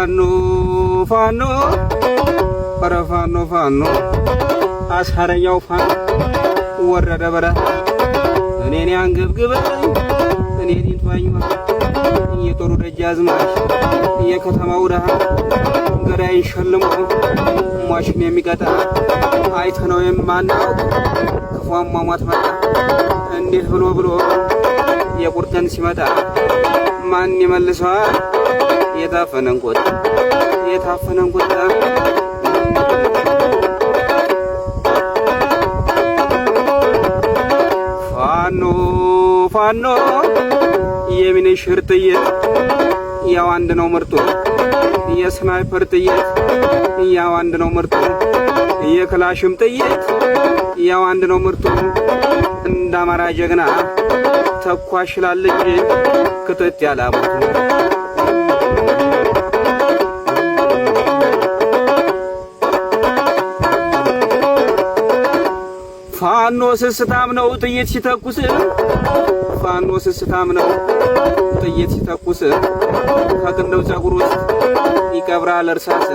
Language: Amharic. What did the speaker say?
ፋኖ ፋኖ ኧረ ፋኖ ፋኖ አሳረኛው ፋኖ ወረደ በረሃ እኔን ያንገብግበኝ እኔን ይንቷኝ የጦሩ ደጃዝማች የከተማው ደሃ ገዳይን ሸልሞ ሟችን የሚቀጣ አይተነው የማናውቅ ክፉ አሟሟት መጣ እንዴት ብሎ የቁርጥን ሲመጣ ማን ይመልሰዋል የታፈነን ቁጣ ፋኖ ፋኖ የሚኒሽር ጥይት ያው አንድ ነው ምርጡ የስናይፐር ጥይት ያው አንድ ነው ምርጡ የክላሽም ጥይት ያው አንድ ነው ምርጡ እንደ አማራ ጀግና ተኳሽ ላልጅ ክትት ያላቡት ፋኖ ስስታም ነው ጥይት ሲተኩስ ፋኖ ስስታም ነው ጥይት ሲተኩስ ከቅንድብ ፀጉር ውስጥ ይቀብራል እርሳስ